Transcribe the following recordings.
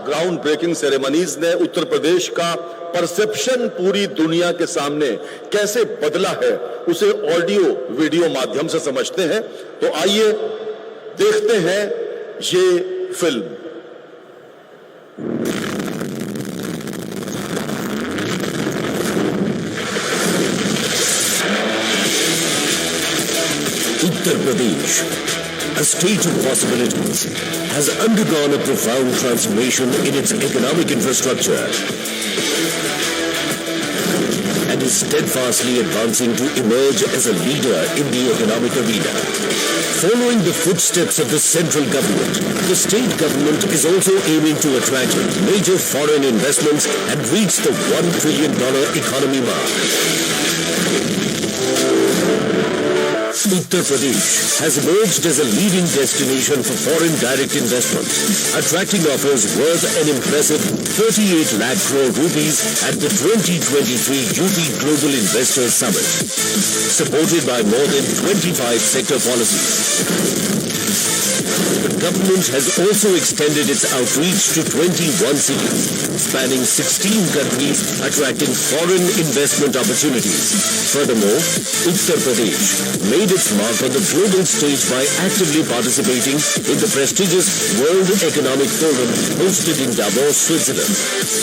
Ground breaking ceremonies ने उत्तर प्रदेश का perception पूरी दुनिया के सामने कैसे बदला है, उसे ऑडियो वीडियो माध्यम से समझते हैं। तो आइए देखते हैं ये film. Uttar Pradesh, a state of possibilities, has undergone a profound transformation in its economic infrastructure and is steadfastly advancing to emerge as a leader in the economic arena. Following the footsteps of the central government, the state government is also aiming to attract major foreign investments and reach the $1 trillion economy mark. Uttar Pradesh has emerged as a leading destination for foreign direct investment, attracting offers worth an impressive 38 lakh crore rupees at the 2023 UP Global Investors Summit, supported by more than 25 sector policies. The government has also extended its outreach to 21 cities, spanning 16 countries, attracting foreign investment opportunities. Furthermore, Uttar Pradesh made its mark on the global stage by actively participating in the prestigious World Economic Forum hosted in Davos, Switzerland.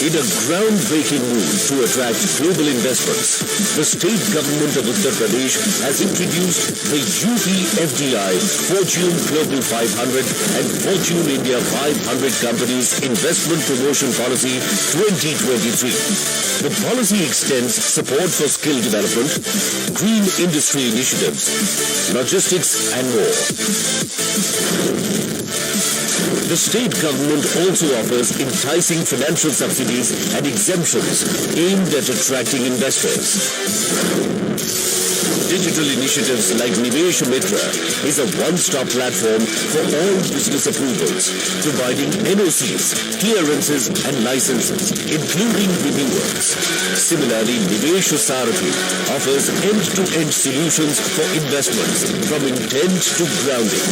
In a groundbreaking move to attract global investments, the state government of Uttar Pradesh has introduced the UP FDI Fortune Global 500 and Fortune India 500 Companies Investment Promotion Policy 2023. The policy extends support for skill development, green industry initiatives, logistics and more. The state government also offers enticing financial subsidies and exemptions aimed at attracting investors. Digital initiatives like Nivesh Mitra is a one-stop platform for all business approvals, providing NOCs, clearances and licenses, including renewals. Similarly, Nivesh Sarathi offers end-to-end solutions for investments from intent to grounding.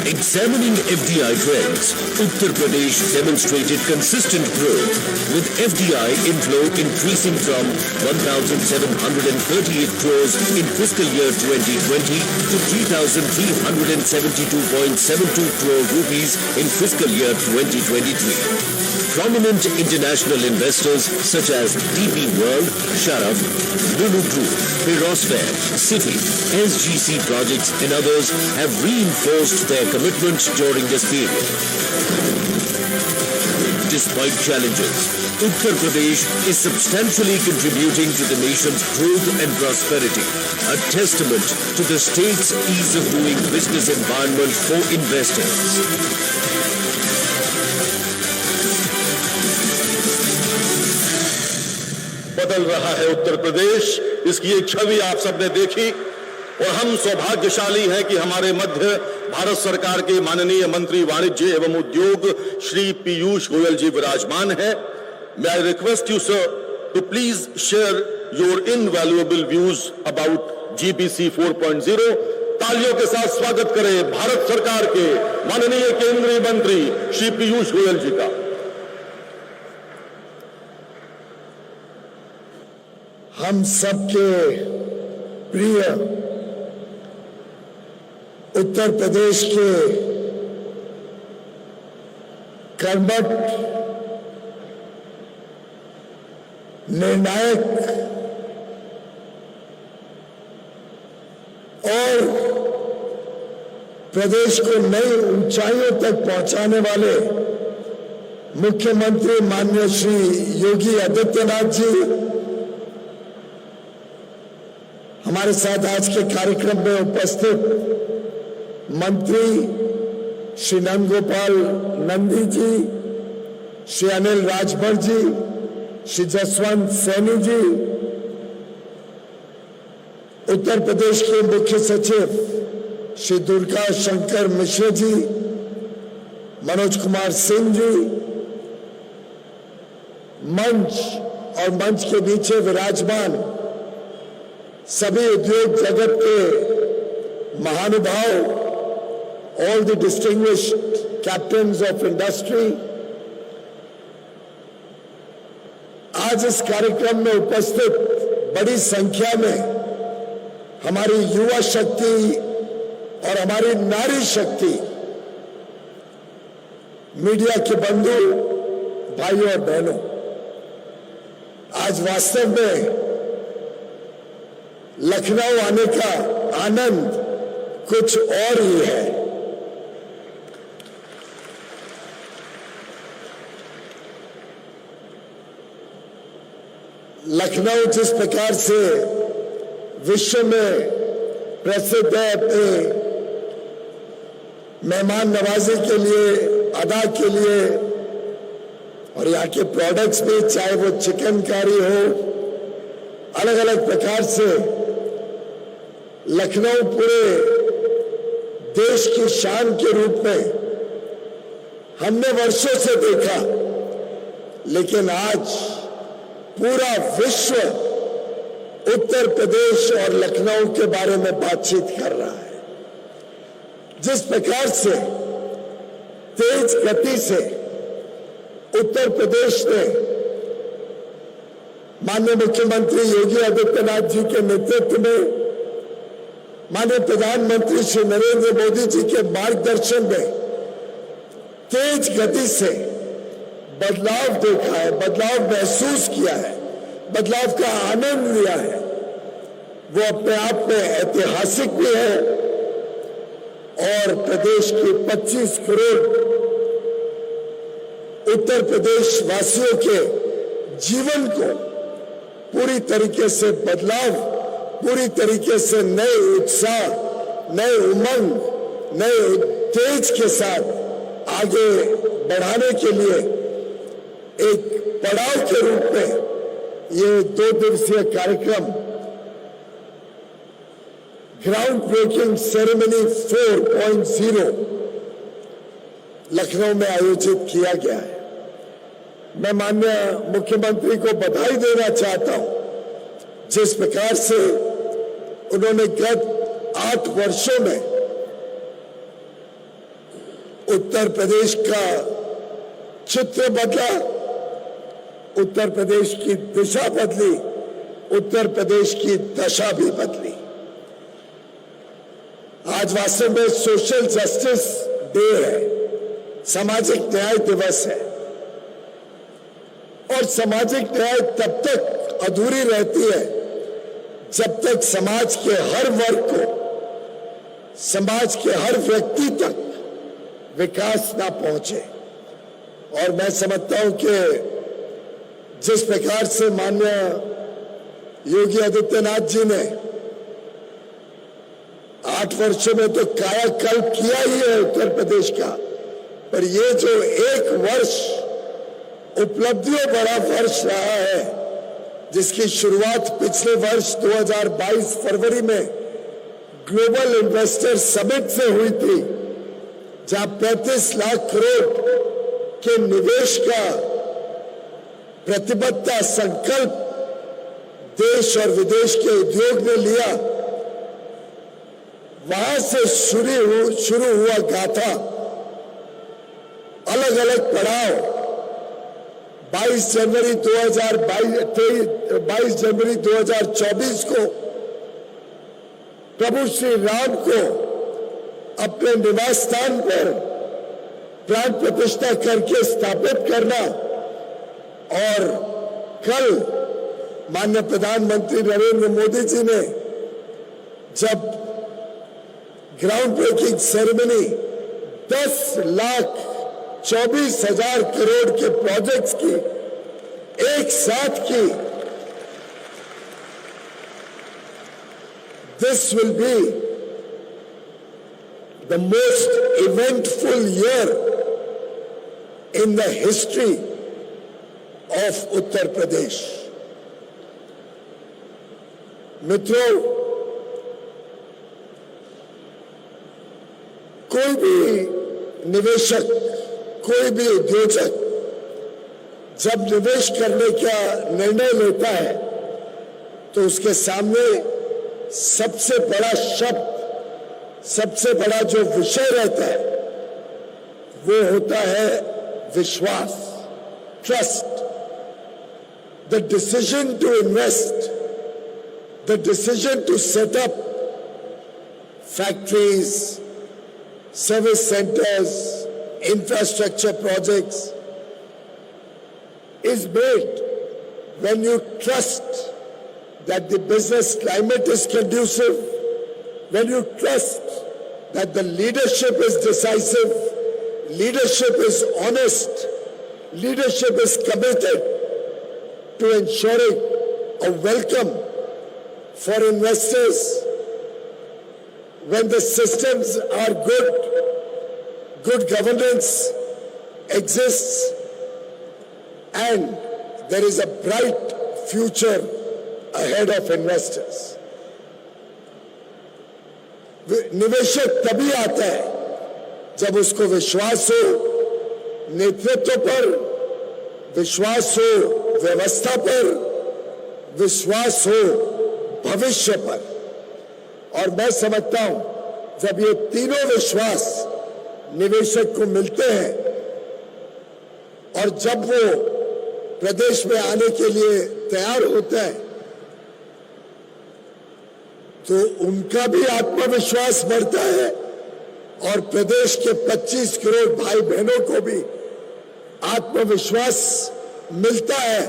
Examining FDI trends, Uttar Pradesh demonstrated consistent growth, with FDI inflow increasing from 1,738 crores in fiscal year 2020 to 3,372.72 crore rupees in fiscal year 2023. Prominent international investors such as DP World, Sharaf, Lulu Group, Pirosfair, City, SGC Projects and others have reinforced their commitment during this period. Despite challenges, Uttar Pradesh is substantially contributing to the nation's growth and prosperity, a testament to the state's ease of doing business environment for investors. बदल रहा है उत्तर प्रदेश, इसकी एक छवि आप सबने देखी और हम सौभाग्यशाली हैं कि हमारे मध्य भारत सरकार के माननीय मंत्री वाणिज्य एवं उद्योग श्री पीयूष गोयल जी विराजमान हैं। May I request you, sir, to please share your invaluable views about GBC 4.0. तालियों के साथ स्वागत करें भारत सरकार के माननीय केंद्रीय मंत्री श्री पीयूष गोयल जी का। हम सबके प्रिय उत्तर प्रदेश के कर्मठ निर्णायक और प्रदेश को नई ऊंचाइयों तक पहुंचाने वाले मुख्यमंत्री माननीय श्री योगी आदित्यनाथ जी हमारे साथ आज के कार्यक्रम में उपस्थित मंत्री श्री नंदगोपाल नंदी जी, श्री अनिल राजभर जी, श्री जसवंत सैनी जी, उत्तर प्रदेश के मुख्य सचिव श्री दुर्गा शंकर मिश्र जी, मनोज कुमार सिंह जी, मंच और मंच के नीचे विराजमान सभी उद्योग जगत के महानुभाव, all the distinguished captains of industry, आज इस कार्यक्रम में उपस्थित बड़ी संख्या में हमारी युवा शक्ति और हमारी नारी शक्ति, मीडिया के बंधु भाइयों और बहनों, आज वास्तव में लखनऊ आने का आनंद कुछ और ही है। लखनऊ जिस प्रकार से विश्व में प्रसिद्ध है अपने मेहमान नवाजी के लिए, अदा के लिए, और यहाँ के प्रोडक्ट्स भी, चाहे वो चिकनकारी हो, अलग अलग प्रकार से लखनऊ पूरे देश की शान के रूप में हमने वर्षों से देखा, लेकिन आज पूरा विश्व उत्तर प्रदेश और लखनऊ के बारे में बातचीत कर रहा है। जिस प्रकार से तेज गति से उत्तर प्रदेश ने माननीय मुख्यमंत्री योगी आदित्यनाथ जी के नेतृत्व में, माननीय प्रधानमंत्री श्री नरेंद्र मोदी जी के मार्गदर्शन में तेज गति से बदलाव देखा है, बदलाव महसूस किया है, बदलाव का आनंद लिया है, वो अपने आप में ऐतिहासिक भी है और प्रदेश के 25 करोड़ उत्तर प्रदेश वासियों के जीवन को पूरी तरीके से बदलाव, पूरी तरीके से नए उत्साह, नए उमंग, नए तेज के साथ आगे बढ़ाने के लिए एक पड़ाव के रूप में ये 2 दिवसीय कार्यक्रम ग्राउंड ब्रेकिंग सेरेमनी 4.0 लखनऊ में आयोजित किया गया है। मैं माननीय मुख्यमंत्री को बधाई देना चाहता हूं, जिस प्रकार से उन्होंने गत 8 वर्षों में उत्तर प्रदेश का चित्र बदला, उत्तर प्रदेश की दिशा बदली, उत्तर प्रदेश की दशा भी बदली। आज वास्तव में सोशल जस्टिस डे है, सामाजिक न्याय दिवस है, और सामाजिक न्याय तब तक अधूरी रहती है जब तक समाज के हर वर्ग को, समाज के हर व्यक्ति तक विकास ना पहुंचे। और मैं समझता हूं कि जिस प्रकार से माननीय योगी आदित्यनाथ जी ने 8 वर्षों में तो कायाकल्प किया ही है उत्तर प्रदेश का, पर ये जो 1 वर्ष उपलब्धियों बड़ा वर्ष रहा है, जिसकी शुरुआत पिछले वर्ष 2022 फरवरी में ग्लोबल इन्वेस्टर समिट से हुई थी, जहां 35 लाख करोड़ के निवेश का प्रतिबद्धता संकल्प देश और विदेश के उद्योग ने लिया। वहां से शुरू हुआ गाथा, अलग अलग पड़ाव, 22 जनवरी 2024 को प्रभु श्री राम को अपने निवास स्थान पर प्राण प्रतिष्ठा करके स्थापित करना, और कल माननीय प्रधानमंत्री नरेंद्र मोदी जी ने जब ग्राउंड ब्रेकिंग सेरेमनी 10,24,000 करोड़ के प्रोजेक्ट्स की एक साथ की, this will be the most eventful year in the history of Uttar Pradesh. मित्रों, कोई भी निवेशक, कोई भी उद्योजक जब निवेश करने का निर्णय लेता है तो उसके सामने सबसे बड़ा शब्द, सबसे बड़ा जो विषय रहता है वो होता है विश्वास, trust. The decision to invest, the decision to set up factories, service centres, infrastructure projects is made when you trust that the business climate is conducive, when you trust that the leadership is decisive, leadership is honest, leadership is committed to ensuring a welcome for investors, when the systems are good governance exists, and there is a bright future ahead of investors. निवेशक तभी आता है जब उसको विश्वास हो नेतृत्व पर, विश्वास हो व्यवस्था पर, विश्वास हो भविष्य पर। और मैं समझता हूं जब ये तीनों विश्वास निवेशक को मिलते हैं और जब वो प्रदेश में आने के लिए तैयार होता है तो उनका भी आत्मविश्वास बढ़ता है और प्रदेश के 25 करोड़ भाई बहनों को भी आत्मविश्वास मिलता है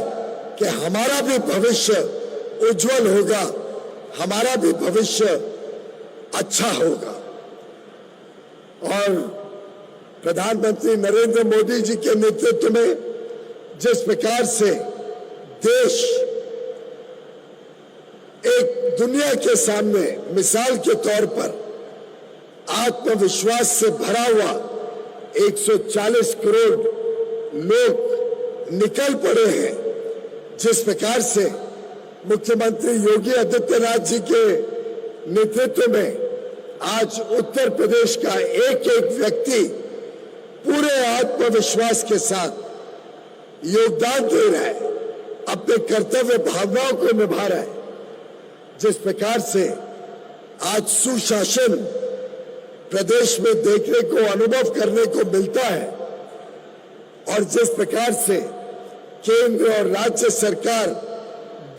कि हमारा भी भविष्य उज्जवल होगा, हमारा भी भविष्य अच्छा होगा। और प्रधानमंत्री नरेंद्र मोदी जी के नेतृत्व में जिस प्रकार से देश एक दुनिया के सामने मिसाल के तौर पर आत्मविश्वास से भरा हुआ 140 करोड़ लोग निकल पड़े हैं, जिस प्रकार से मुख्यमंत्री योगी आदित्यनाथ जी के नेतृत्व में आज उत्तर प्रदेश का एक एक व्यक्ति पूरे आत्मविश्वास के साथ योगदान दे रहा है, अपने कर्तव्य भावनाओं को निभा रहा है, जिस प्रकार से आज सुशासन प्रदेश में देखने को, अनुभव करने को मिलता है और जिस प्रकार से केंद्र और राज्य सरकार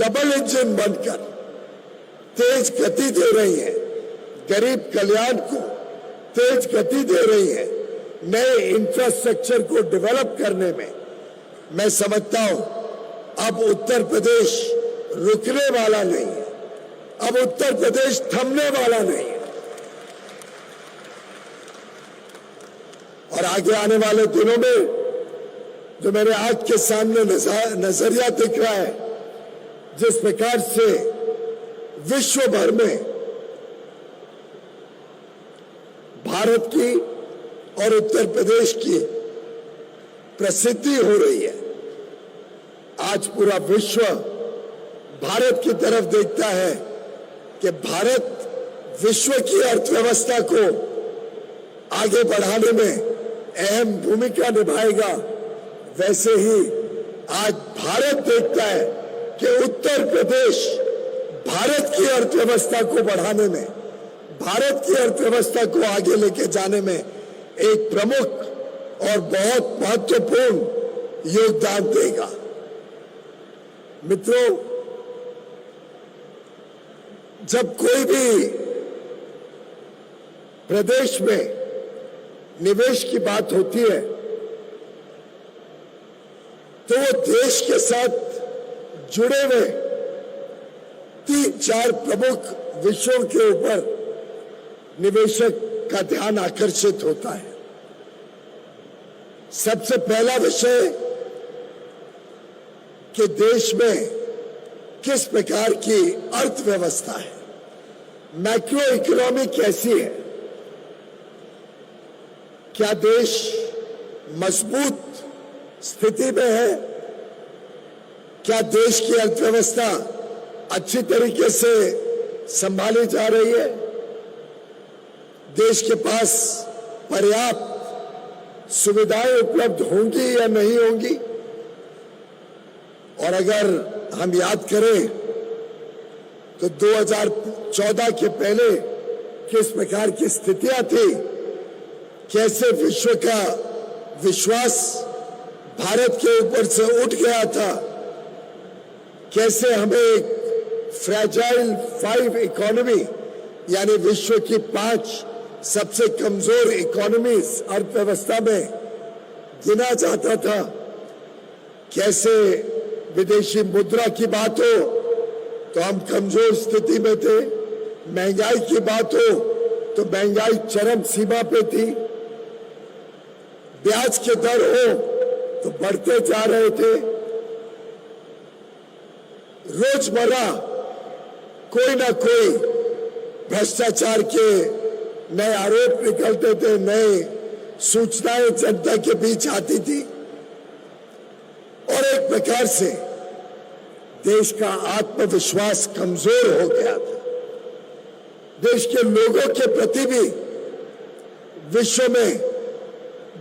डबल इंजन बनकर तेज गति दे रही है, गरीब कल्याण को तेज गति दे रही है, नए इंफ्रास्ट्रक्चर को डेवलप करने में, मैं समझता हूं अब उत्तर प्रदेश रुकने वाला नहीं है, अब उत्तर प्रदेश थमने वाला नहीं है। और आगे आने वाले दिनों में जो मेरे आज के सामने नजरिया दिख रहा है, जिस प्रकार से विश्व भर में भारत की और उत्तर प्रदेश की प्रसिद्धि हो रही है, आज पूरा विश्व भारत की तरफ देखता है कि भारत विश्व की अर्थव्यवस्था को आगे बढ़ाने में अहम भूमिका निभाएगा। वैसे ही आज भारत देखता है कि उत्तर प्रदेश भारत की अर्थव्यवस्था को बढ़ाने में, भारत की अर्थव्यवस्था को आगे लेके जाने में एक प्रमुख और बहुत महत्वपूर्ण योगदान देगा। मित्रों, जब कोई भी प्रदेश में निवेश की बात होती है तो वो देश के साथ जुड़े हुए 3-4 प्रमुख विषयों के ऊपर निवेशक का ध्यान आकर्षित होता है। सबसे पहला विषय कि देश में किस प्रकार की अर्थव्यवस्था है, मैक्रो इकोनॉमी कैसी है, क्या देश मजबूत स्थिति में है, क्या देश की अर्थव्यवस्था अच्छी तरीके से संभाली जा रही है, देश के पास पर्याप्त सुविधाएं उपलब्ध होंगी या नहीं होंगी। और अगर हम याद करें तो 2014 के पहले किस प्रकार की स्थितियां थी, कैसे विश्व का विश्वास भारत के ऊपर से उठ गया था, कैसे हमें एक फ्रैजाइल 5 इकोनॉमी यानी विश्व की 5 सबसे कमजोर इकोनॉमीज अर्थव्यवस्था में गिना जाता था, कैसे विदेशी मुद्रा की बात हो तो हम कमजोर स्थिति में थे, महंगाई की बात हो तो महंगाई चरम सीमा पे थी, ब्याज के दर हो तो बढ़ते जा रहे थे, रोजमर्रा कोई ना कोई भ्रष्टाचार के नए आरोप निकलते थे, नए सूचनाएं जनता के बीच आती थी और एक प्रकार से देश का आत्मविश्वास कमजोर हो गया था। देश के लोगों के प्रति भी विश्व में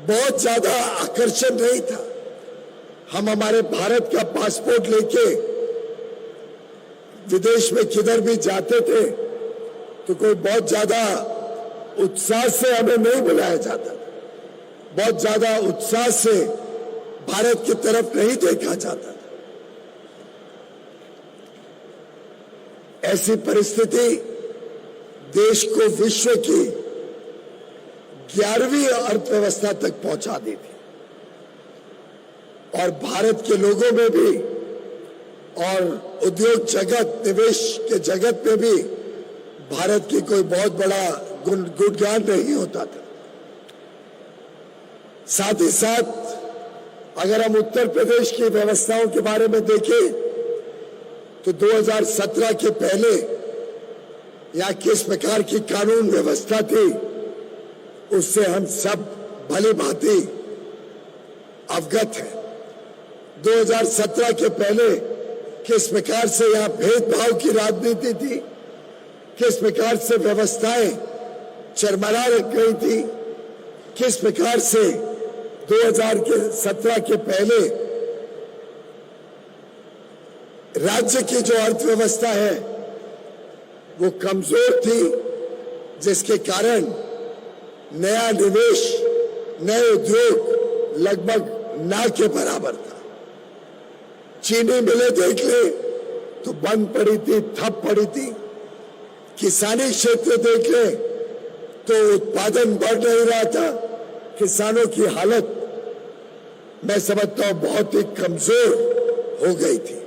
बहुत ज्यादा आकर्षण नहीं था। हम हमारे भारत का पासपोर्ट लेके विदेश में किधर भी जाते थे तो कोई बहुत ज्यादा उत्साह से हमें नहीं बुलाया जाता, बहुत ज्यादा उत्साह से भारत की तरफ नहीं देखा जाता। ऐसी परिस्थिति देश को विश्व की 11वीं अर्थव्यवस्था तक पहुंचा दी थी और भारत के लोगों में भी और उद्योग जगत, निवेश के जगत में भी भारत की कोई बहुत बड़ा गुणगान नहीं होता था। साथ ही साथ अगर हम उत्तर प्रदेश की व्यवस्थाओं के बारे में देखें तो 2017 के पहले या किस प्रकार की कानून व्यवस्था थी उससे हम सब भली भांति अवगत हैं। 2017 के पहले किस प्रकार से यहां भेदभाव की राजनीति थी, किस प्रकार से व्यवस्थाएं चरमरा गई थी, किस प्रकार से 2017 के पहले राज्य की जो अर्थव्यवस्था है वो कमजोर थी, जिसके कारण नया निवेश, नए उद्योग लगभग ना के बराबर था। चीनी मिलें देख ले तो बंद पड़ी थी, ठप पड़ी थी। किसानी क्षेत्र देख ले तो उत्पादन बढ़ नहीं रहा था। किसानों की हालत मैं समझता हूं बहुत ही कमजोर हो गई थी।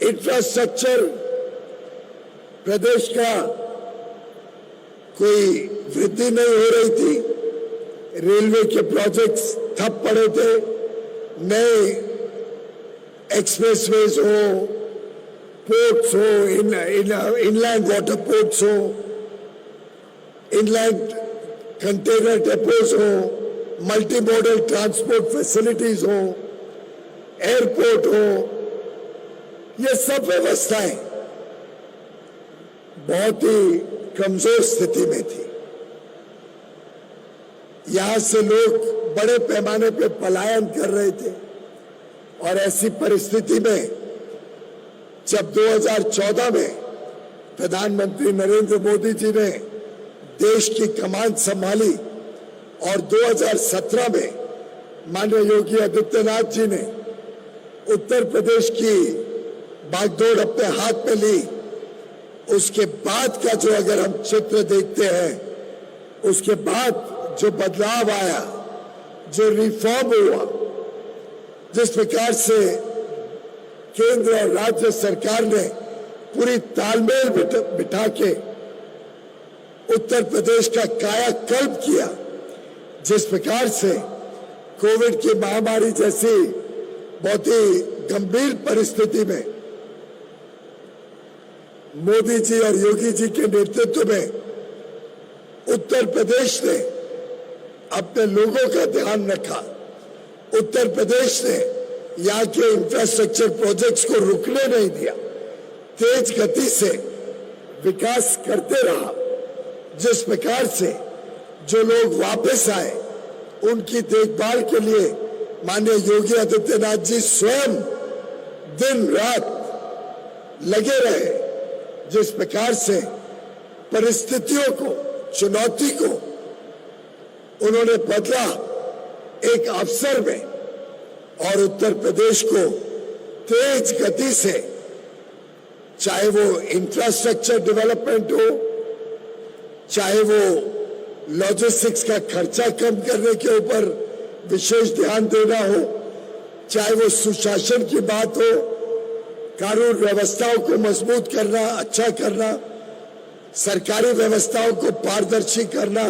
इंफ्रास्ट्रक्चर प्रदेश का कोई वृद्धि नहीं हो रही थी। रेलवे के प्रोजेक्ट्स ठप पड़े थे। नए एक्सप्रेसवेज हो, पोर्ट्स हो, इनलैंड वाटर पोर्ट्स हो, इनलैंड कंटेनर डेपोज हो, मल्टी मॉडल ट्रांसपोर्ट फैसिलिटीज हो, एयरपोर्ट हो, ये सब व्यवस्थाएं बहुत ही कमजोर स्थिति में थी। यहां से लोग बड़े पैमाने पे पलायन कर रहे थे और ऐसी परिस्थिति में जब 2014 में प्रधानमंत्री नरेंद्र मोदी जी ने देश की कमान संभाली और 2017 में माननीय योगी आदित्यनाथ जी ने उत्तर प्रदेश की बागडोर अपने हाथ में ली, उसके बाद का जो अगर हम चित्र देखते हैं, उसके बाद जो बदलाव आया, जो रिफॉर्म हुआ, जिस प्रकार से केंद्र और राज्य सरकार ने पूरी तालमेल बिठा के उत्तर प्रदेश का कायाकल्प किया, जिस प्रकार से कोविड की महामारी जैसी बहुत ही गंभीर परिस्थिति में मोदी जी और योगी जी के नेतृत्व में उत्तर प्रदेश ने अपने लोगों का ध्यान रखा। उत्तर प्रदेश ने यहाँ के इंफ्रास्ट्रक्चर प्रोजेक्ट्स को रुकने नहीं दिया, तेज गति से विकास करते रहा। जिस प्रकार से जो लोग वापस आए उनकी देखभाल के लिए माननीय योगी आदित्यनाथ जी स्वयं दिन रात लगे रहे। जिस प्रकार से परिस्थितियों को, चुनौती को उन्होंने बदला एक अवसर में और उत्तर प्रदेश को तेज गति से, चाहे वो इंफ्रास्ट्रक्चर डेवलपमेंट हो, चाहे वो लॉजिस्टिक्स का खर्चा कम करने के ऊपर विशेष ध्यान देना हो, चाहे वो सुशासन की बात हो, कानून व्यवस्थाओं को मजबूत करना, अच्छा करना, सरकारी व्यवस्थाओं को पारदर्शी करना,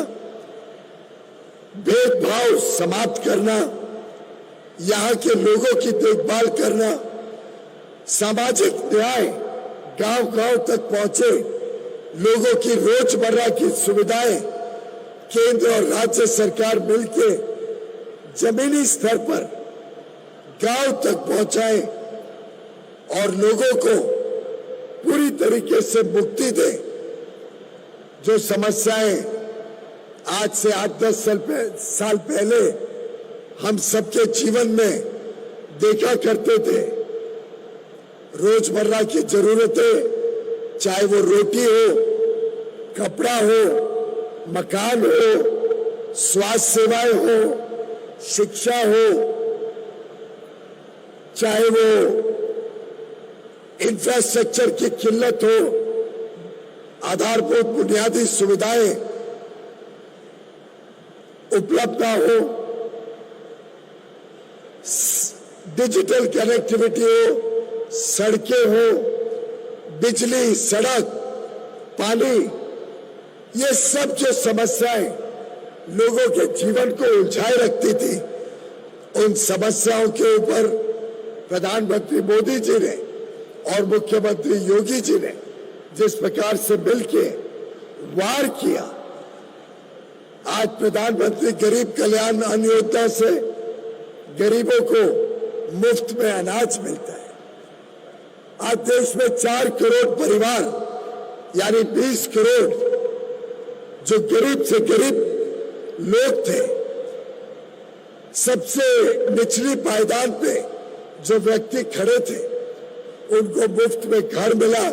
भेदभाव समाप्त करना, यहाँ के लोगों की देखभाल करना, सामाजिक न्याय गांव-गांव तक पहुंचे, लोगों की रोजमर्रा की सुविधाएं केंद्र और राज्य सरकार मिलकर जमीनी स्तर पर गांव तक पहुंचाए और लोगों को पूरी तरीके से मुक्ति दे। जो समस्याएं आज से 8-10 साल पहले हम सबके जीवन में देखा करते थे, रोजमर्रा की जरूरतें, चाहे वो रोटी हो, कपड़ा हो, मकान हो, स्वास्थ्य सेवाएं हो, शिक्षा हो, चाहे वो इंफ्रास्ट्रक्चर की किल्लत हो, आधारभूत बुनियादी सुविधाएं उपलब्ध ना हो, डिजिटल कनेक्टिविटी हो, सड़कें हो, बिजली, सड़क, पानी, ये सब जो समस्याएं लोगों के जीवन को उलझाए रखती थी, उन समस्याओं के ऊपर प्रधानमंत्री मोदी जी ने और मुख्यमंत्री योगी जी ने जिस प्रकार से मिलके वार किया, आज प्रधानमंत्री गरीब कल्याण अन्न योजना से गरीबों को मुफ्त में अनाज मिलता है। आज देश में 4 करोड़ परिवार यानी 20 करोड़ जो गरीब से गरीब लोग थे, सबसे निचली पायदान पे जो व्यक्ति खड़े थे, उनको मुफ्त में घर मिला।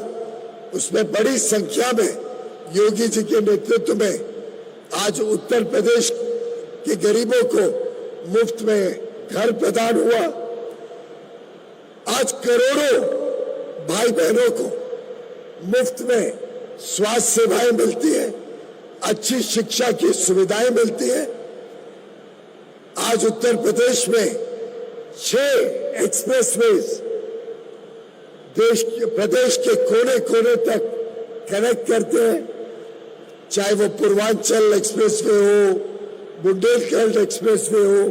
उसमें बड़ी संख्या में योगी जी के नेतृत्व में आज उत्तर प्रदेश के गरीबों को मुफ्त में घर प्रदान हुआ। आज करोड़ों भाई बहनों को मुफ्त में स्वास्थ्य सेवाएं मिलती है, अच्छी शिक्षा की सुविधाएं मिलती है। आज उत्तर प्रदेश में 6 एक्सप्रेसवेज प्रदेश के कोने कोने तक कनेक्ट करते हैं, चाहे वो पूर्वांचल एक्सप्रेसवे हो, बुंदेलखंड एक्सप्रेसवे हो।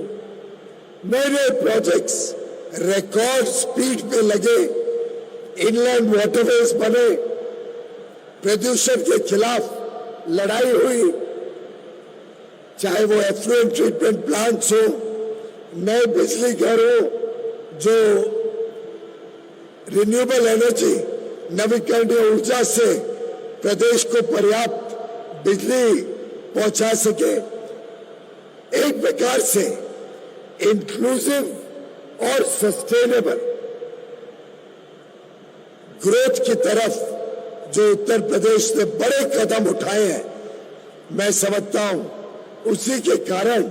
नए नए प्रोजेक्ट्स रिकॉर्ड स्पीड पे लगे, इनलैंड वाटरवेज बने, प्रदूषण के खिलाफ लड़ाई हुई, चाहे वो एफ्लुएंट ट्रीटमेंट प्लांट्स हो, नए बिजली घर हो जो रिन्यूएबल एनर्जी, नवीकरणीय ऊर्जा से प्रदेश को पर्याप्त बिजली पहुंचा सके। एक प्रकार से इंक्लूसिव और सस्टेनेबल ग्रोथ की तरफ जो उत्तर प्रदेश ने बड़े कदम उठाए हैं, मैं समझता हूं उसी के कारण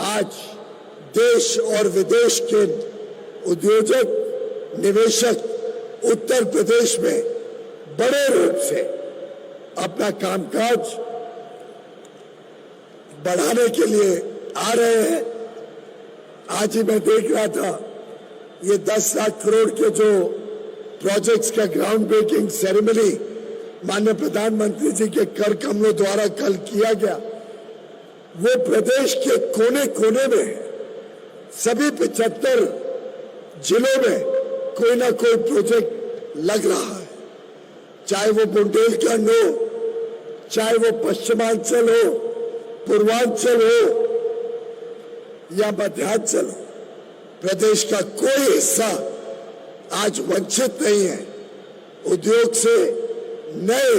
आज देश और विदेश के उद्योजक, निवेशक उत्तर प्रदेश में बड़े रूप से अपना कामकाज बढ़ाने के लिए आ रहे हैं। आज ही मैं देख रहा था ये 10 लाख करोड़ के जो प्रोजेक्ट्स का ग्राउंड ब्रेकिंग सेरेमनी माननीय प्रधानमंत्री जी के कर कमलों द्वारा कल किया गया, वो प्रदेश के कोने कोने में है। सभी 75 जिलों में कोई ना कोई प्रोजेक्ट लग रहा है, चाहे वो बुंदेलखंड हो, चाहे वो पश्चिमांचल हो, पूर्वांचल हो या मध्यांचल हो। प्रदेश का कोई हिस्सा आज वंचित नहीं है उद्योग से, नए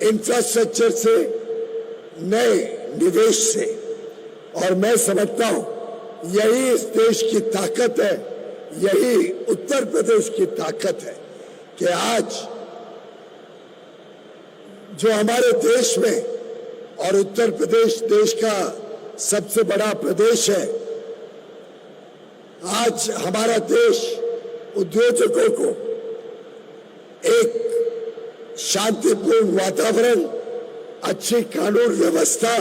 इंफ्रास्ट्रक्चर से, नए निवेश से। और मैं समझता हूं यही इस देश की ताकत है, यही उत्तर प्रदेश की ताकत है कि आज जो हमारे देश में और उत्तर प्रदेश देश का सबसे बड़ा प्रदेश है। आज हमारा देश उद्योजकों को एक शांतिपूर्ण वातावरण, अच्छी कानून व्यवस्था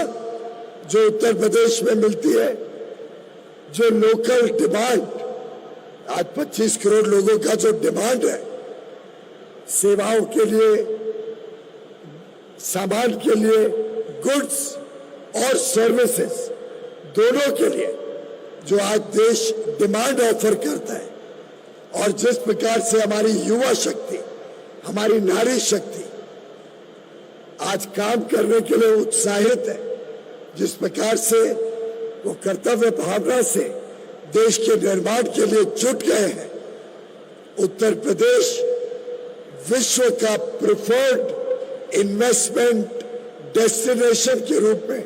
जो उत्तर प्रदेश में मिलती है, जो लोकल डिमांड, आज 25 करोड़ लोगों का जो डिमांड है सेवाओं के लिए, सामान के लिए, गुड्स और सर्विसेज दोनों के लिए जो आज देश डिमांड ऑफर करता है, और जिस प्रकार से हमारी युवा शक्ति, हमारी नारी शक्ति आज काम करने के लिए उत्साहित है, जिस प्रकार से वो कर्तव्य भावना से देश के निर्माण के लिए जुट गए हैं, उत्तर प्रदेश विश्व का प्रिफर्ड इन्वेस्टमेंट डेस्टिनेशन के रूप में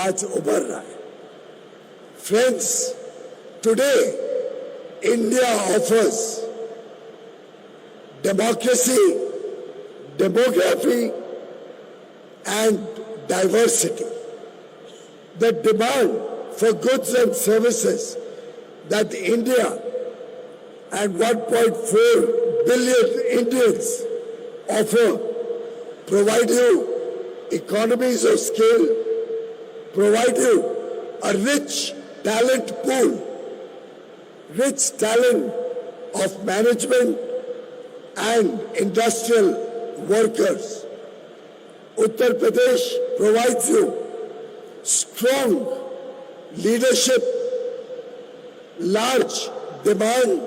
आज उभर रहा है। Friends, today India offers democracy, demography and diversity. The demand for goods and services that India and 1.4 billion Indians offer provide you economies of scale, provide you a rich talent pool, rich talent of management and industrial workers. Uttar Pradesh provides you strong leadership, large demand,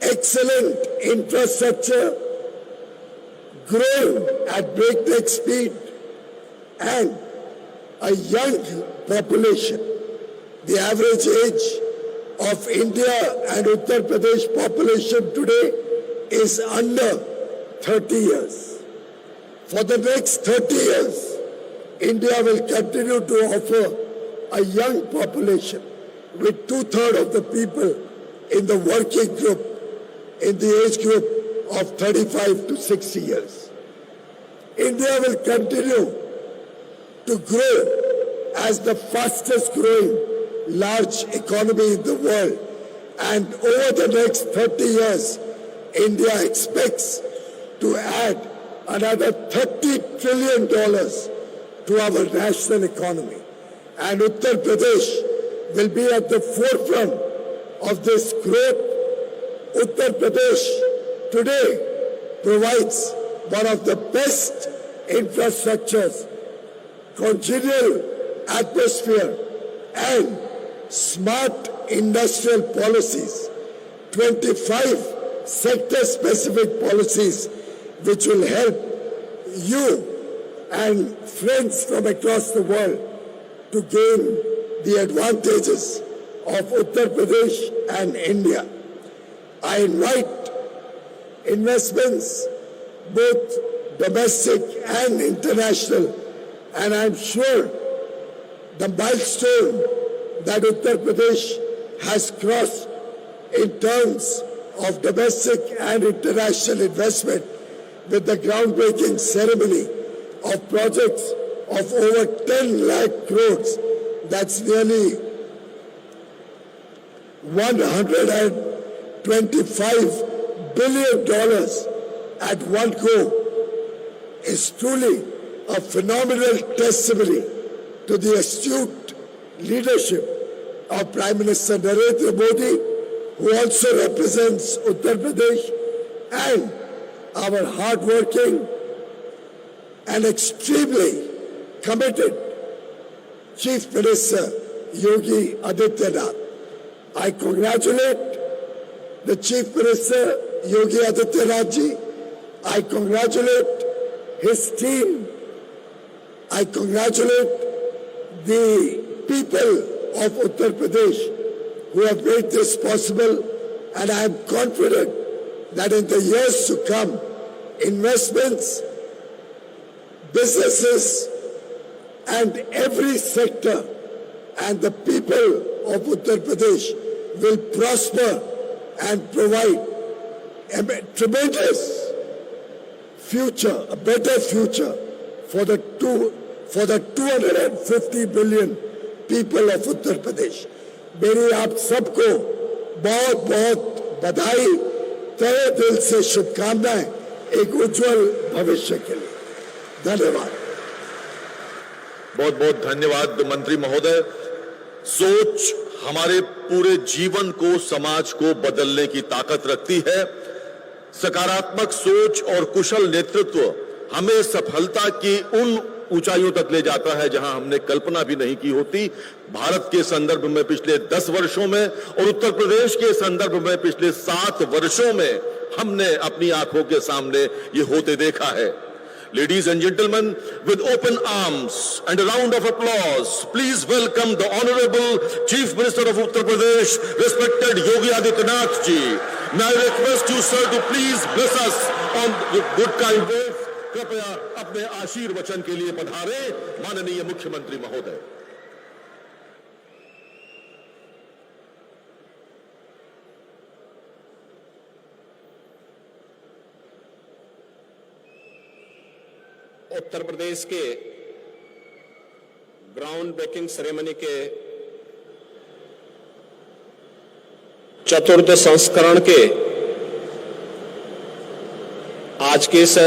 excellent infrastructure, growing at breakneck speed, and a young population. The average age of India and Uttar Pradesh population today is under 30 years. For the next 30 years, India will continue to offer a young population with 2/3 of the people in the working group, in the age group of 35 to 60 years. India will continue to grow as the fastest growing large economy in the world. And over the next 30 years, India expects to add another $30 trillion to our national economy. And Uttar Pradesh will be at the forefront of this growth. Uttar Pradesh today provides one of the best infrastructures, congenial atmosphere, and smart industrial policies, 25 sector-specific policies which will help you and friends from across the world to gain the advantages of Uttar Pradesh and India. I invite investments, both domestic and international, and I'm sure the milestone that Uttar Pradesh has crossed in terms of domestic and international investment with the groundbreaking ceremony of projects of over 10 lakh crores, that's nearly $125 billion at one go, is truly a phenomenal testimony to the astute leadership of Prime Minister Narendra Modi, who also represents Uttar Pradesh, and our hard-working and extremely committed Chief Minister Yogi Adityanath. I congratulate the Chief Minister Yogi Adityanath ji. I congratulate his team. I congratulate the people of Uttar Pradesh who have made this possible, and I am confident that in the years to come, investments, businesses, and every sector and the people of Uttar Pradesh will prosper and provide a tremendous future, a better future for the for the 250 million people of Uttar Pradesh. मेरी आप सबको बहुत बहुत बधाई, तहे दिल से शुभकामनाएं एक उज्जवल भविष्य के लिए। धन्यवाद। बहुत बहुत धन्यवाद मंत्री महोदय। सोच हमारे पूरे जीवन को, समाज को बदलने की ताकत रखती है। सकारात्मक सोच और कुशल नेतृत्व हमें सफलता की उन ऊंचाइयों तक ले जाता है जहां हमने कल्पना भी नहीं की होती। भारत के संदर्भ में पिछले 10 वर्षों में और उत्तर प्रदेश के संदर्भ में पिछले 7 वर्षों में हमने अपनी आंखों के सामने ये होते देखा है। Ladies and gentlemen, with open arms and a round of applause, please welcome the Honorable Chief Minister of Uttar Pradesh, respected Yogi Adityanath ji. May I request you, sir, to please bless us on the good kind words. कृपया अपने आशीर्वचन के लिए पधारे माननीय मुख्यमंत्री महोदय। उत्तर प्रदेश के ground breaking ceremony के चतुर्थ संस्करण के आज के इस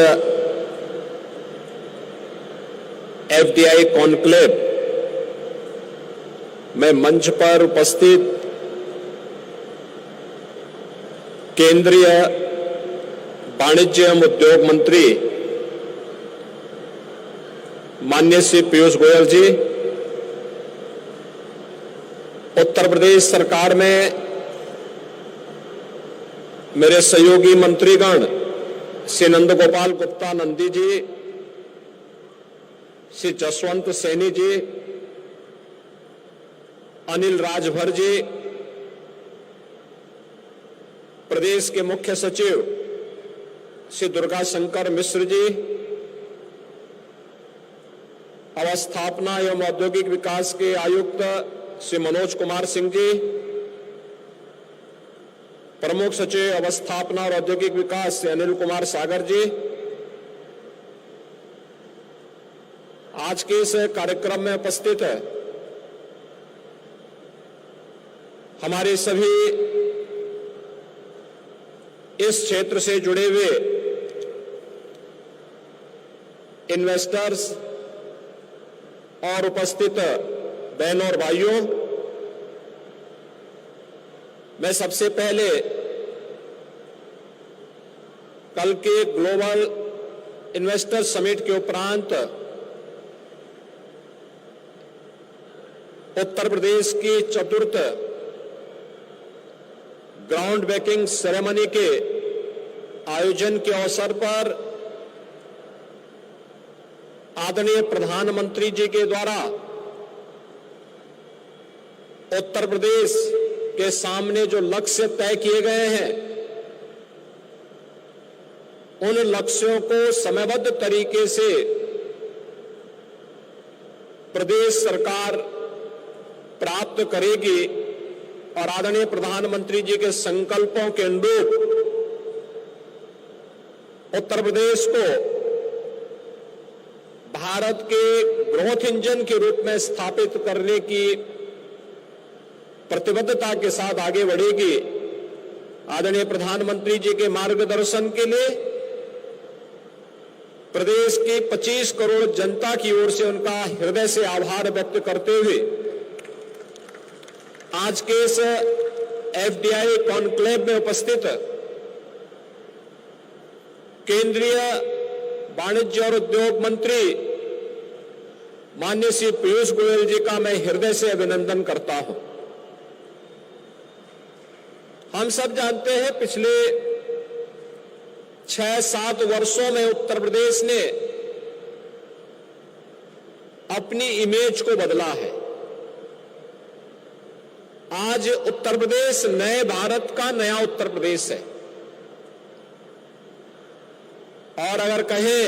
एफडीआई कॉन्क्लेव में मंच पर उपस्थित केंद्रीय वाणिज्य एवं उद्योग मंत्री माननीय श्री पीयूष गोयल जी, उत्तर प्रदेश सरकार में मेरे सहयोगी मंत्रीगण श्री नंद गोपाल गुप्ता नंदी जी, श्री जसवंत सैनी जी, अनिल राजभर जी, प्रदेश के मुख्य सचिव श्री दुर्गा शंकर मिश्र जी, अवस्थापना एवं औद्योगिक विकास के आयुक्त श्री मनोज कुमार सिंह जी, प्रमुख सचिव अवस्थापना और औद्योगिक विकास श्री अनिल कुमार सागर जी, आज के इस कार्यक्रम में उपस्थित है हमारे सभी इस क्षेत्र से जुड़े हुए इन्वेस्टर्स और उपस्थित बहनों और भाइयों, मैं सबसे पहले कल के ग्लोबल इन्वेस्टर समिट के उपरांत उत्तर प्रदेश की चतुर्थ ग्राउंड ब्रेकिंग सेरेमनी के आयोजन के अवसर पर आदरणीय प्रधानमंत्री जी के द्वारा उत्तर प्रदेश के सामने जो लक्ष्य तय किए गए हैं, उन लक्ष्यों को समयबद्ध तरीके से प्रदेश सरकार प्राप्त करेगी और आदरणीय प्रधानमंत्री जी के संकल्पों के अनुरूप उत्तर प्रदेश को भारत के ग्रोथ इंजन के रूप में स्थापित करने की प्रतिबद्धता के साथ आगे बढ़ेगी। आदरणीय प्रधानमंत्री जी के मार्गदर्शन के लिए प्रदेश की 25 करोड़ जनता की ओर से उनका हृदय से आभार व्यक्त करते हुए आज के इस एफडीआई कॉन्क्लेव में उपस्थित केंद्रीय वाणिज्य और उद्योग मंत्री माननीय श्री पीयूष गोयल जी का मैं हृदय से अभिनंदन करता हूं। हम सब जानते हैं पिछले 6-7 वर्षों में उत्तर प्रदेश ने अपनी इमेज को बदला है। आज उत्तर प्रदेश नए भारत का नया उत्तर प्रदेश है और अगर कहें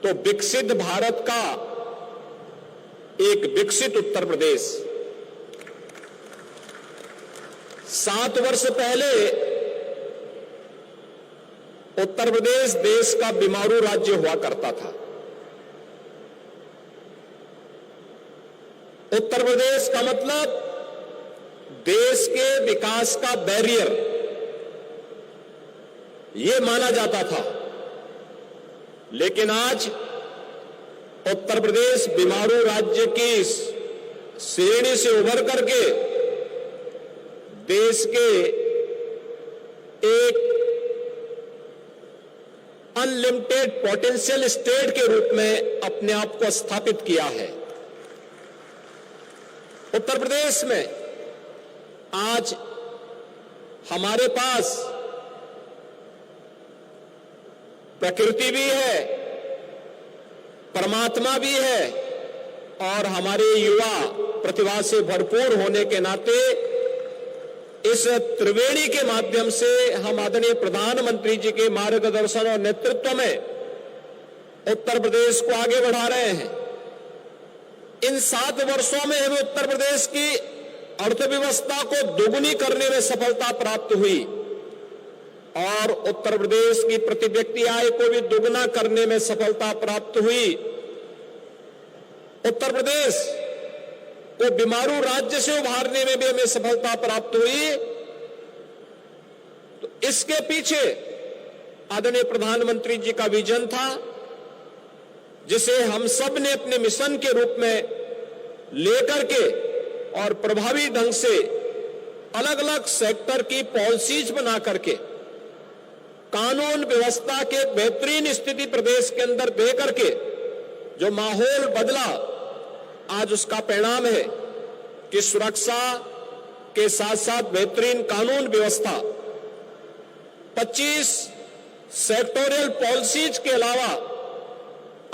तो विकसित भारत का एक विकसित उत्तर प्रदेश। 7 वर्ष पहले उत्तर प्रदेश देश का बीमारू राज्य हुआ करता था। उत्तर प्रदेश का मतलब देश के विकास का बैरियर, ये माना जाता था। लेकिन आज उत्तर प्रदेश बीमारू राज्य की श्रेणी से उभर करके देश के एक अनलिमिटेड पोटेंशियल स्टेट के रूप में अपने आप को स्थापित किया है। उत्तर प्रदेश में आज हमारे पास प्रकृति भी है, परमात्मा भी है, और हमारे युवा प्रतिभा से भरपूर होने के नाते इस त्रिवेणी के माध्यम से हम आदरणीय प्रधानमंत्री जी के मार्गदर्शन और नेतृत्व में उत्तर प्रदेश को आगे बढ़ा रहे हैं। इन 7 वर्षों में हमें उत्तर प्रदेश की अर्थव्यवस्था को दोगुनी करने में सफलता प्राप्त हुई और उत्तर प्रदेश की प्रति व्यक्ति आय को भी दोगुना करने में सफलता प्राप्त हुई। उत्तर प्रदेश को बीमारू राज्य से उभारने में भी हमें सफलता प्राप्त हुई। तो इसके पीछे आदरणीय प्रधानमंत्री जी का विजन था, जिसे हम सब ने अपने मिशन के रूप में लेकर के और प्रभावी ढंग से अलग अलग सेक्टर की पॉलिसीज बना करके कानून व्यवस्था के बेहतरीन स्थिति प्रदेश के अंदर दे करके जो माहौल बदला, आज उसका परिणाम है कि सुरक्षा के साथ साथ बेहतरीन कानून व्यवस्था, 25 सेक्टोरियल पॉलिसीज के अलावा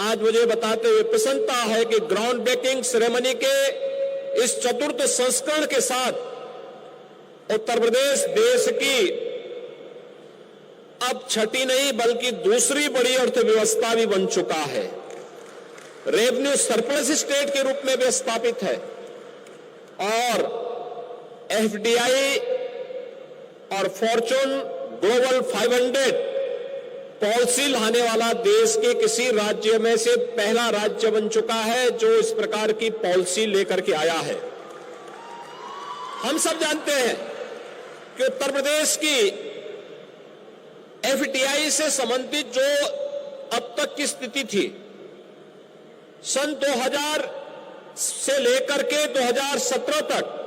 आज मुझे बताते हुए प्रसन्नता है कि ग्राउंड ब्रेकिंग सेरेमनी के इस 4th संस्करण के साथ उत्तर प्रदेश देश की अब 6ठी नहीं बल्कि दूसरी बड़ी अर्थव्यवस्था भी बन चुका है। रेवेन्यू सरप्लस स्टेट के रूप में भी स्थापित है और एफडीआई और फॉर्च्यून ग्लोबल 500 पॉलिसी लाने वाला देश के किसी राज्य में से पहला राज्य बन चुका है जो इस प्रकार की पॉलिसी लेकर के आया है। हम सब जानते हैं कि उत्तर प्रदेश की एफडीआई से संबंधित जो अब तक की स्थिति थी, सन 2000 से लेकर के 2017 तक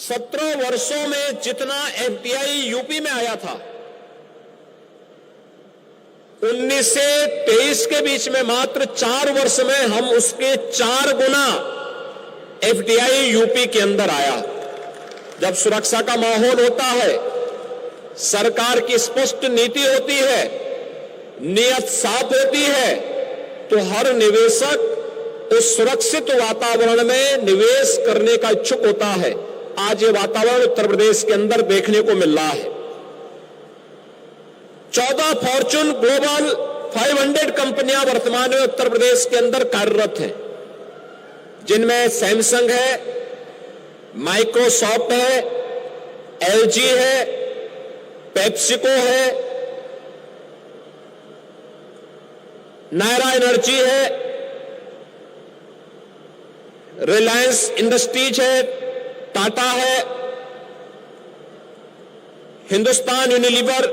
17 वर्षों में जितना एफडीआई यूपी में आया था, 19 से 23 के बीच में मात्र 4 वर्ष में हम उसके 4 गुना एफडीआई यूपी के अंदर आया। जब सुरक्षा का माहौल होता है, सरकार की स्पष्ट नीति होती है, नियत साफ होती है, तो हर निवेशक उस सुरक्षित वातावरण में निवेश करने का इच्छुक होता है। आज ये वातावरण उत्तर प्रदेश के अंदर देखने को मिल रहा है। 14 फॉर्च्यून ग्लोबल 500 कंपनियां वर्तमान में उत्तर प्रदेश के अंदर कार्यरत हैं, जिनमें सैमसंग है, माइक्रोसॉफ्ट है, एलजी है, पेप्सिको है, नायरा एनर्जी है, रिलायंस इंडस्ट्रीज है, टाटा है, हिंदुस्तान यूनिलीवर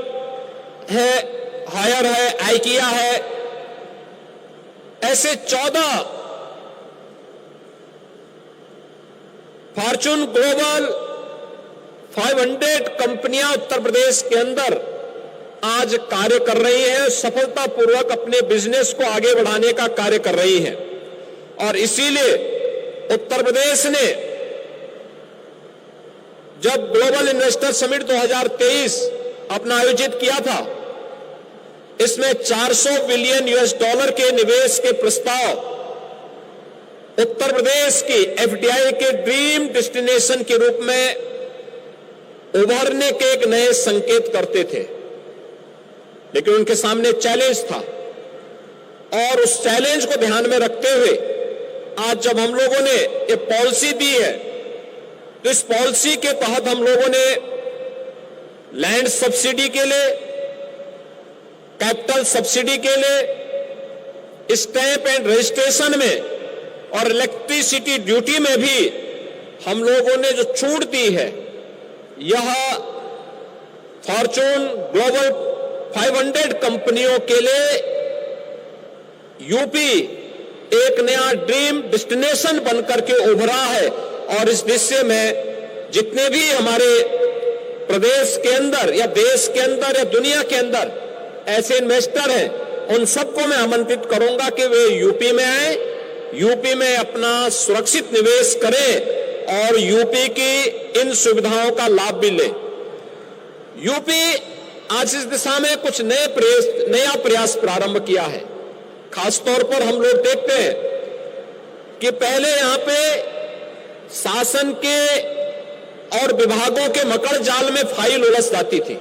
है, हायर है, आइकिया है। ऐसे 14 फॉर्च्यून ग्लोबल 500 कंपनियां उत्तर प्रदेश के अंदर आज कार्य कर रही हैं, सफलतापूर्वक अपने बिजनेस को आगे बढ़ाने का कार्य कर रही हैं। और इसीलिए उत्तर प्रदेश ने जब ग्लोबल इन्वेस्टर समिट 2023 अपना आयोजित किया था, इसमें $400 बिलियन के निवेश के प्रस्ताव उत्तर प्रदेश की एफडीआई के ड्रीम डेस्टिनेशन के रूप में उभरने के एक नए संकेत करते थे। लेकिन उनके सामने चैलेंज था और उस चैलेंज को ध्यान में रखते हुए आज जब हम लोगों ने ये पॉलिसी दी है, तो इस पॉलिसी के तहत हम लोगों ने लैंड सब्सिडी के लिए, कैपिटल सब्सिडी के लिए, स्टैंप एंड रजिस्ट्रेशन में और इलेक्ट्रिसिटी ड्यूटी में भी हम लोगों ने जो छूट दी है, यह फॉर्चून ग्लोबल 500 कंपनियों के लिए यूपी एक नया ड्रीम डेस्टिनेशन बनकर के उभरा है। और इस दिशा में जितने भी हमारे प्रदेश के अंदर या देश के अंदर या दुनिया के अंदर ऐसे इन्वेस्टर हैं, उन सबको मैं आमंत्रित करूंगा कि वे यूपी में आए, यूपी में अपना सुरक्षित निवेश करें और यूपी की इन सुविधाओं का लाभ भी लें। यूपी आज इस दिशा में कुछ नया प्रयास प्रारंभ किया है। खासतौर पर हम लोग देखते हैं कि पहले यहां पे शासन के और विभागों के मकड़ जाल में फाइल उलझ जाती थी।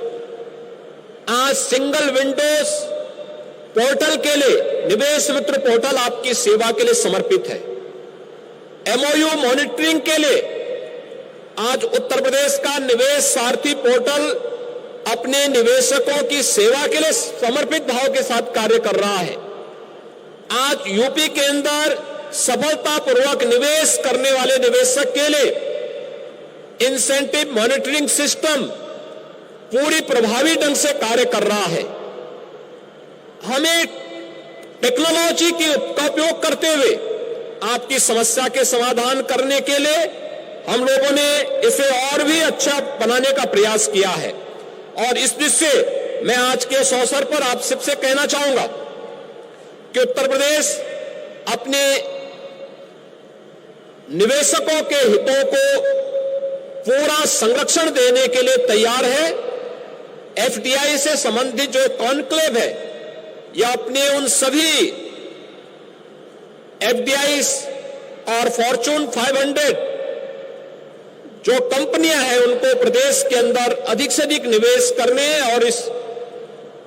आज सिंगल विंडोज पोर्टल के लिए निवेश मित्र पोर्टल आपकी सेवा के लिए समर्पित है। एमओयू मॉनिटरिंग के लिए आज उत्तर प्रदेश का निवेश सारथी पोर्टल अपने निवेशकों की सेवा के लिए समर्पित भाव के साथ कार्य कर रहा है। आज यूपी के अंदर सफलतापूर्वक निवेश करने वाले निवेशक के लिए इंसेंटिव मॉनिटरिंग सिस्टम पूरी प्रभावी ढंग से कार्य कर रहा है। हमें टेक्नोलॉजी का उपयोग करते हुए आपकी समस्या के समाधान करने के लिए हम लोगों ने इसे और भी अच्छा बनाने का प्रयास किया है। और इस दिशा से मैं आज के इस अवसर पर आप सबसे कहना चाहूंगा कि उत्तर प्रदेश अपने निवेशकों के हितों को पूरा संरक्षण देने के लिए तैयार है। एफडीआई से संबंधित जो कॉन्क्लेव है, यह अपने उन सभी एफडीआई और फॉर्चून 500 जो कंपनियां हैं उनको प्रदेश के अंदर अधिक से अधिक निवेश करने और इस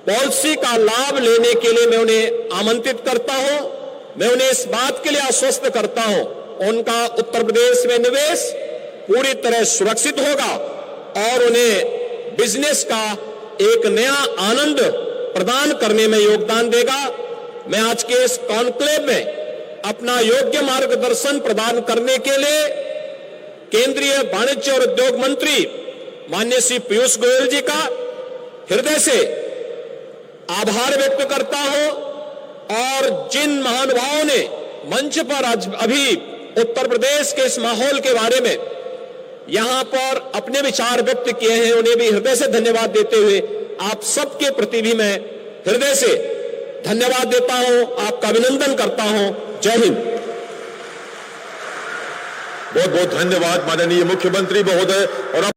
पॉलिसी का लाभ लेने के लिए मैं उन्हें आमंत्रित करता हूं। मैं उन्हें इस बात के लिए आश्वस्त करता हूं, उनका उत्तर प्रदेश में निवेश पूरी तरह सुरक्षित होगा और उन्हें बिजनेस का एक नया आनंद प्रदान करने में योगदान देगा। मैं आज के इस कॉन्क्लेव में अपना योग्य मार्गदर्शन प्रदान करने के लिए केंद्रीय वाणिज्य और उद्योग मंत्री माननीय श्री पीयूष गोयल जी का हृदय से आभार व्यक्त करता हूं। और जिन महानुभावों ने मंच पर आज अभी उत्तर प्रदेश के इस माहौल के बारे में यहां पर अपने विचार व्यक्त किए हैं, उन्हें भी हृदय से धन्यवाद देते हुए आप सबके प्रति भी मैं हृदय से धन्यवाद देता हूं, आपका अभिनंदन करता हूं। जय हिंद। बहुत बहुत धन्यवाद माननीय मुख्यमंत्री महोदय। और